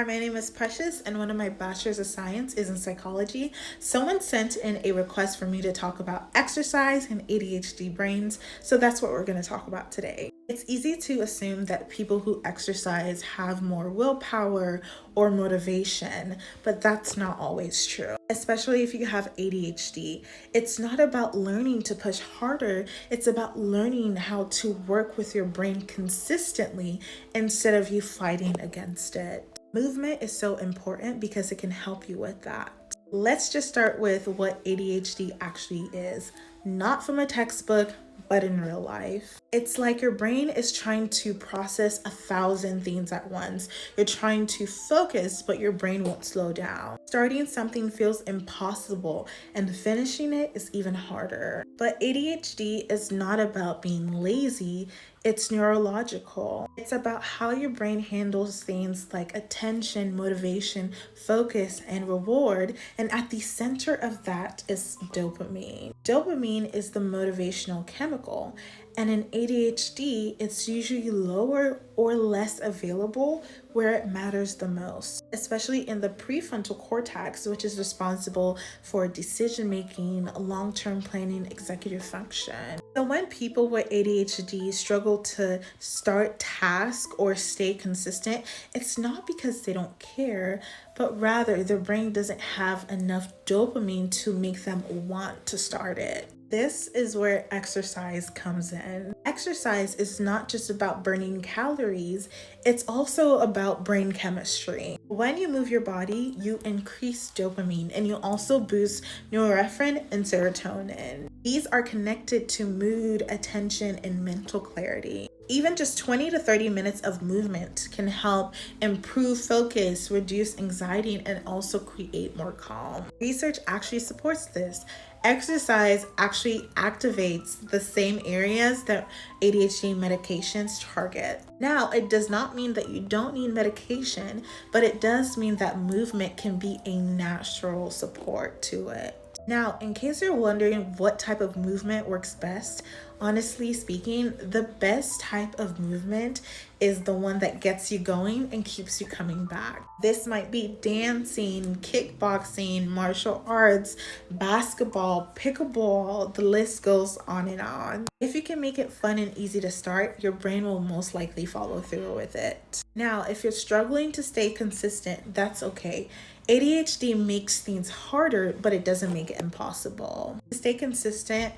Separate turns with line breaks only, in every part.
Hi, my name is Precious, and one of my bachelor's of science is in psychology. Someone sent in a request for me to talk about exercise and ADHD brains, so that's what we're going to talk about today. It's easy to assume that people who exercise have more willpower or motivation, but that's not always true, especially if you have ADHD. It's not about learning to push harder, it's about learning how to work with your brain consistently instead of you fighting against it. Movement is so important because it can help you with that. Let's just start with what ADHD actually is, not from a textbook, but in real life. It's like your brain is trying to process 1,000 things at once. You're trying to focus, but your brain won't slow down. Starting something feels impossible, and finishing it is even harder. But ADHD is not about being lazy, it's neurological. It's about how your brain handles things like attention, motivation, focus, and reward. And at the center of that is dopamine. Dopamine is the motivational chemical. And in ADHD, it's usually lower or less available where it matters the most, especially in the prefrontal cortex, which is responsible for decision making, long-term planning, executive function. So when people with ADHD struggle to start tasks or stay consistent, it's not because they don't care, but rather their brain doesn't have enough dopamine to make them want to start it. This is where exercise comes in. Exercise is not just about burning calories, it's also about brain chemistry. When you move your body, you increase dopamine and you also boost norepinephrine and serotonin. These are connected to mood, attention, and mental clarity. Even just 20 to 30 minutes of movement can help improve focus, reduce anxiety, and also create more calm. Research actually supports this. Exercise actually activates the same areas that ADHD medications target. Now, it does not mean that you don't need medication, but it does mean that movement can be a natural support to it. Now, in case you're wondering what type of movement works best, honestly speaking, the best type of movement is the one that gets you going and keeps you coming back. This might be dancing, kickboxing, martial arts, basketball, pickleball, the list goes on and on. If you can make it fun and easy to start, your brain will most likely follow through with it. Now, if you're struggling to stay consistent, that's okay. ADHD makes things harder, but it doesn't make it impossible. To stay consistent,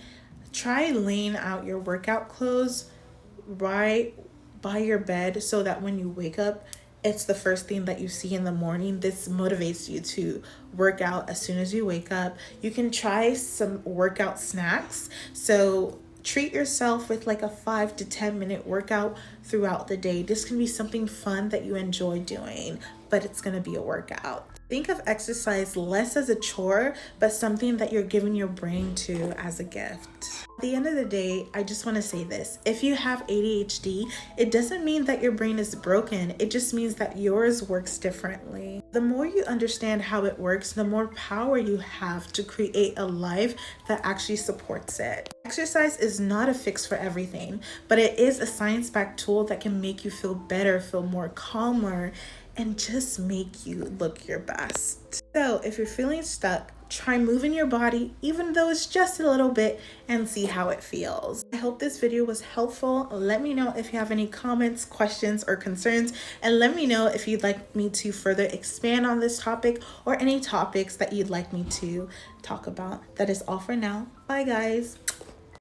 try laying out your workout clothes right by your bed so that when you wake up, it's the first thing that you see in the morning. This motivates you to work out as soon as you wake up. You can try some workout snacks. So treat yourself with like a 5 to 10 minute workout throughout the day. This can be something fun that you enjoy doing, but it's going to be a workout. Think of exercise less as a chore, but something that you're giving your brain to as a gift. At the end of the day, I just want to say this. If you have ADHD, it doesn't mean that your brain is broken. It just means that yours works differently. The more you understand how it works, the more power you have to create a life that actually supports it. Exercise is not a fix for everything, but it is a science-backed tool that can make you feel better, feel more calmer, and just make you look your best. So if you're feeling stuck, try moving your body, even though it's just a little bit, and see how it feels. I hope this video was helpful. Let me know if you have any comments, questions, or concerns, and let me know if you'd like me to further expand on this topic or any topics that you'd like me to talk about. That is all for now. Bye, guys.